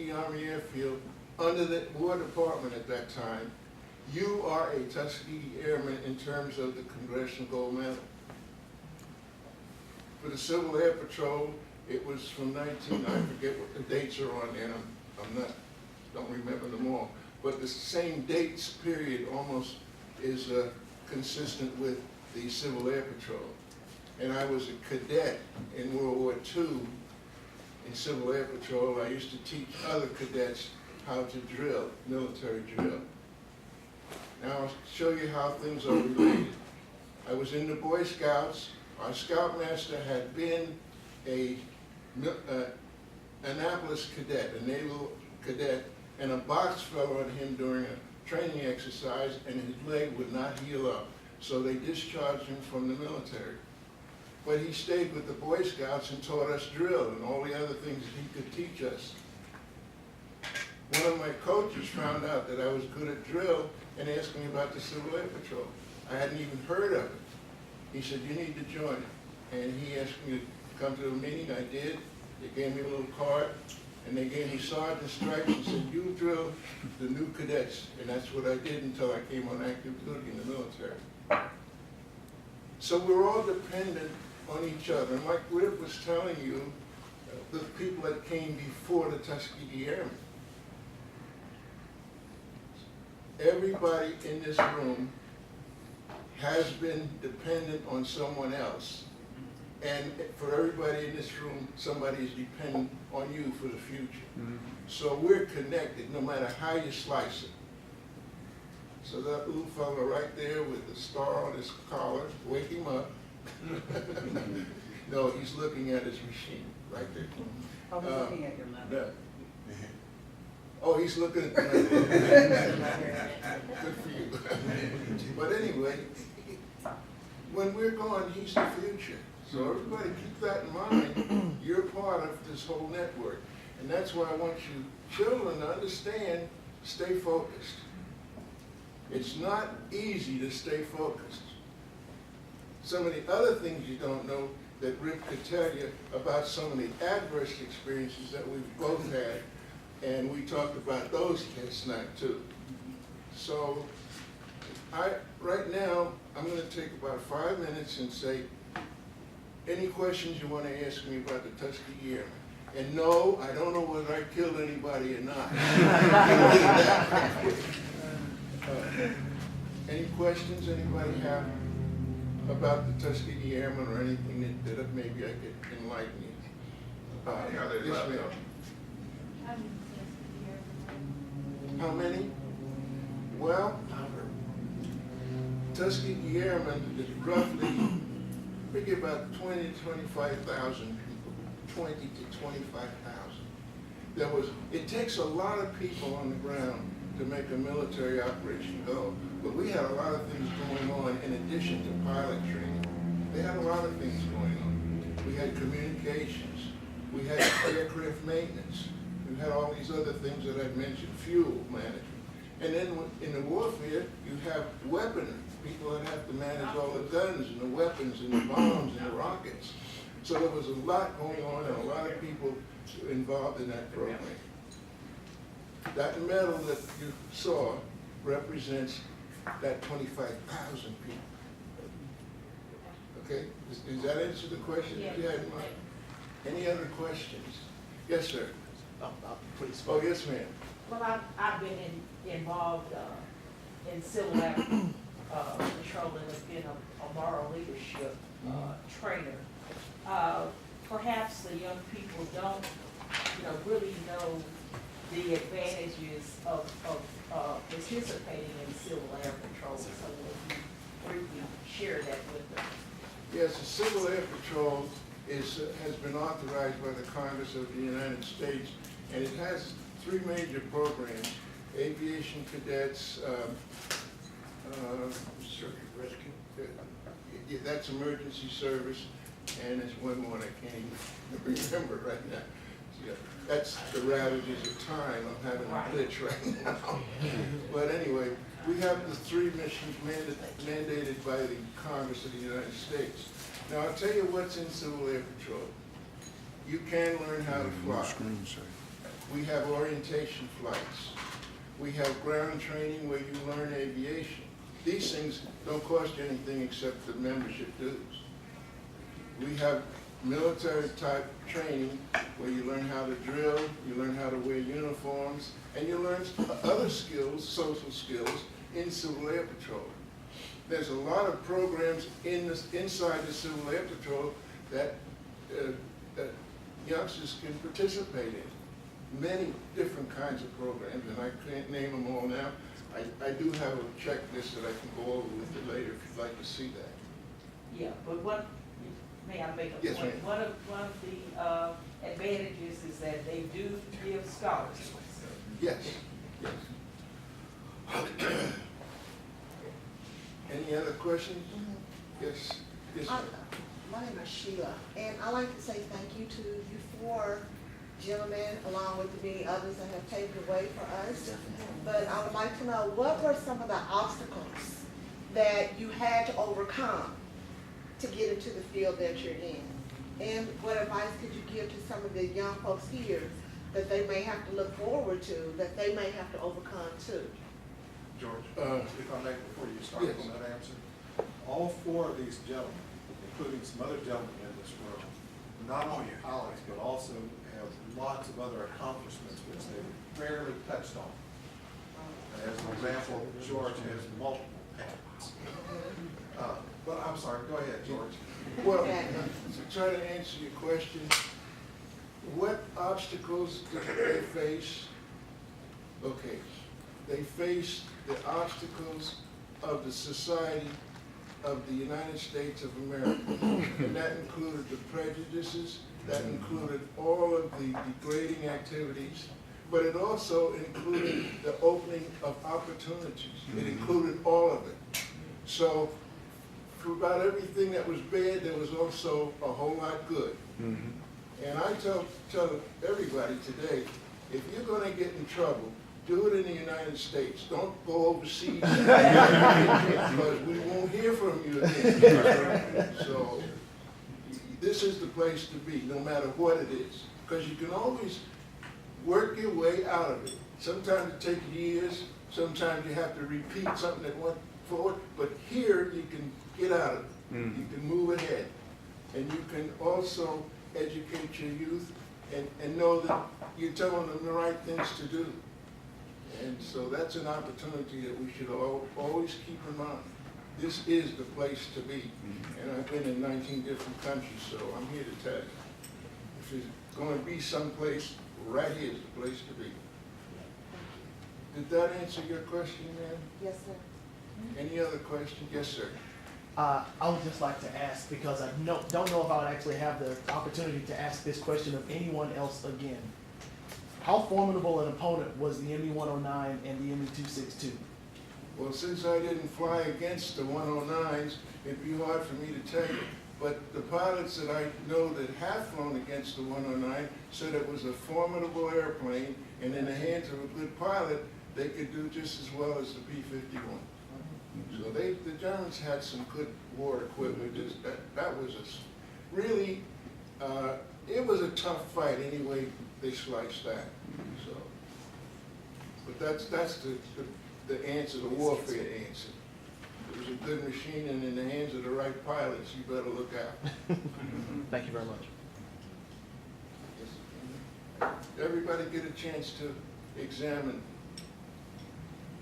Tuskegee Army Airfield under the War Department at that time, you are a Tuskegee Airman in terms of the Congressional Gold Medal. For the Civil Air Patrol, it was from I forget what the dates are on there, don't remember them all, but the same dates period almost is consistent with the Civil Air Patrol. And I was a cadet in World War II in Civil Air Patrol. I used to teach other cadets how to drill, military drill. Now I'll show you how things are related. I was in the Boy Scouts. Our Scoutmaster had been a Annapolis cadet, a naval cadet, and a box fell on him during a training exercise and his leg would not heal up. So they discharged him from the military. But he stayed with the Boy Scouts and taught us drill and all the other things that he could teach us. One of my coaches found out that I was good at drill and asked me about the Civil Air Patrol. I hadn't even heard of it. He said, you need to join it. And he asked me to come to a meeting. I did. They gave me a little card, and they gave me sergeant stripes and said, you drill the new cadets. And that's what I did until I came on active duty in the military. So we're all dependent on each other. And like Rip was telling you, the people that came before the Tuskegee Airmen. Everybody in this room has been dependent on someone else. And for everybody in this room, somebody is dependent on you for the future. Mm-hmm. So we're connected no matter how you slice it. So that little fellow right there with the star on his collar, wake him up. No, he's looking at his machine right there. I was looking at your mother. Oh, he's looking at the Good for you. But anyway, when we're gone, he's the future. So everybody keep that in mind. You're part of this whole network. And that's why I want you children to understand, stay focused. It's not easy to stay focused. Some of the other things you don't know that Rip could tell you about some of the adverse experiences that we've both had. And we talked about those last night too. So right now, I'm going to take about 5 minutes and say, any questions you want to ask me about the Tuskegee Airmen? And no, I don't know whether I killed anybody or not. Any questions anybody have about the Tuskegee Airmen or anything that maybe I could enlighten you about? Yes, ma'am. How many? Well, Tuskegee Airmen is roughly, we get about 20 to 25,000 people, 20 to 25,000. It takes a lot of people on the ground to make a military operation go, but we had a lot of things going on in addition to pilot training. They had a lot of things going on. We had communications, we had aircraft maintenance, we had all these other things that I mentioned, fuel management. And then in the warfare, you have weaponry, people that have to manage all the guns and the weapons and the bombs and the rockets. So there was a lot going on and a lot of people involved in that program. That medal that you saw represents that 25,000 people. Okay, does that answer the question that you had in mind? Any other questions? Yes, sir. Please. Oh, yes, ma'am. Well, I've been involved in civil air patrol and have been a moral leadership trainer. Perhaps the young people don't, really know the advantages of participating in civil air patrol. So would you briefly share that with them? Yes, the Civil Air Patrol has been authorized by the Congress of the United States, and it has 3 major programs: aviation cadets, that's emergency service, and there's one more I can't even remember right now. Yeah, that's the ravages of time. I'm having a glitch right now. But anyway, we have the 3 missions mandated by the Congress of the United States. Now I'll tell you what's in Civil Air Patrol. You can learn how to fly. We have orientation flights. We have ground training where you learn aviation. These things don't cost you anything except the membership dues. We have military type training where you learn how to drill, you learn how to wear uniforms, and you learn other skills, social skills, in Civil Air Patrol. There's a lot of programs inside the Civil Air Patrol that youngsters can participate in. Many different kinds of programs, and I can't name them all now. I do have a checklist that I can go over with you later if you'd like to see that. Yeah, but what, may I make a Yes, point? ma'am. One of the advantages is that they do give scholarships. Yes, yes. Any other questions? Yes, yes, ma'am. My name is Sheila, and I'd like to say thank you to you four gentlemen, along with the many others that have paved the way for us. But I would like to know, what were some of the obstacles that you had to overcome to get into the field that you're in? And what advice could you give to some of the young folks here that they may have to look forward to, that they may have to overcome too? George, if I may, before you start yes. on that answer, all four of these gentlemen, including some other gentlemen in this room, not only pilots, but also have lots of other accomplishments which they rarely touched on. As an example, George has multiple patents. But I'm sorry, go ahead, George. Well, to try to answer your question, what obstacles did they face? Okay, they faced the obstacles of the society of the United States of America. And that included the prejudices, that included all of the degrading activities, but it also included the opening of opportunities. It included all of it. So for about everything that was bad, there was also a whole lot good. And I tell everybody today, if you're going to get in trouble, do it in the United States. Don't go overseas because we won't hear from you again. So this is the place to be, no matter what it is, because you can always work your way out of it. Sometimes it takes years. Sometimes you have to repeat something that went forward. But here you can get out of it. You can move ahead, and you can also educate your youth and know that you're telling them the right things to do. And so that's an opportunity that we should always keep in mind. This is the place to be. And I've been in 19 different countries, so I'm here to tell you. If there's going to be someplace, right here is the place to be. Did that answer your question, ma'am? Yes, sir. Any other questions? Yes, sir. I would just like to ask, because I don't know if I would actually have the opportunity to ask this question of anyone else again. How formidable an opponent was the ME-109 and the ME-262? Well, since I didn't fly against the 109s, it'd be hard for me to tell you. But the pilots that I know that have flown against the 109 said it was a formidable airplane, and in the hands of a good pilot, they could do just as well as the P-51. So the Germans had some good war equipment. That was really, it was a tough fight anyway they sliced that. So, but that's the answer, the warfare answer. It was a good machine, and in the hands of the right pilots, you better look out. Thank you very much. Everybody get a chance to examine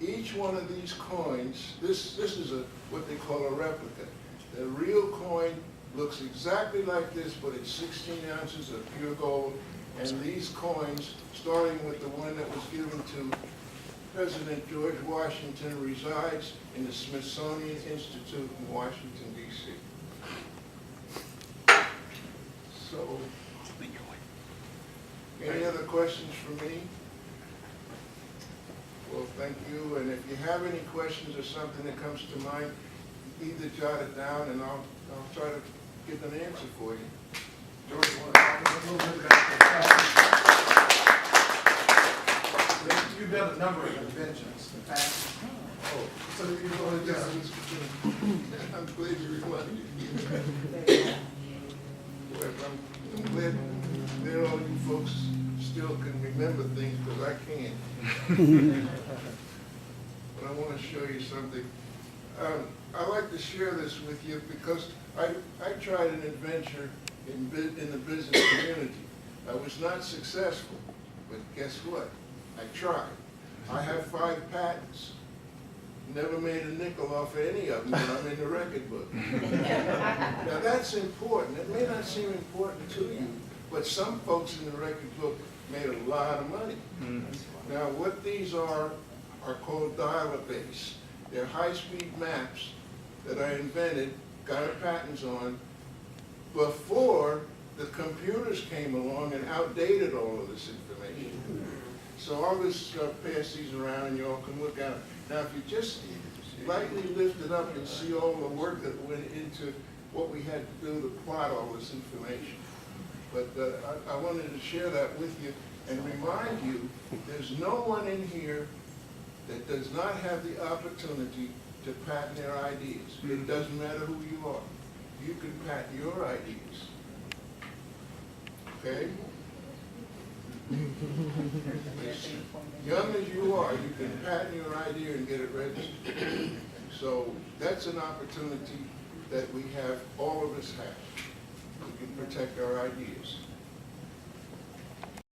each one of these coins. This is what they call a replica. The real coin looks exactly like this, but it's 16 ounces of pure gold. And these coins, starting with the one that was given to President George Washington, resides in the Smithsonian Institute in Washington, D.C. So, any other questions for me? Well, thank you, and if you have any questions or something that comes to mind, either jot it down and I'll try to get an answer for you. George, you want to talk a little bit about this? You've done a number of conventions in the past. Oh, so you know, I'm glad you reminded me. Well, I'm glad all you folks still can remember things, because I can't. But I want to show you something. I'd like to share this with you because I tried an adventure in the business community. I was not successful, but guess what? I tried. I have 5 patents. Never made a nickel off of any of them, but I'm in the record book. Now that's important. It may not seem important to you, but some folks in the record book made a lot of money. Now what these are called dialer base. They're high-speed maps that I invented, got a patents on, before the computers came along and outdated all of this information. So I'll just pass these around and you all can look at them. Now if you just lightly lift it up and see all the work that went into what we had to do to plot all this information. But I wanted to share that with you and remind you, there's no one in here that does not have the opportunity to patent their ideas. It doesn't matter who you are. You can patent your ideas. Okay? As young as you are, you can patent your idea and get it registered. So that's an opportunity that we have, all of us have. We can protect our ideas.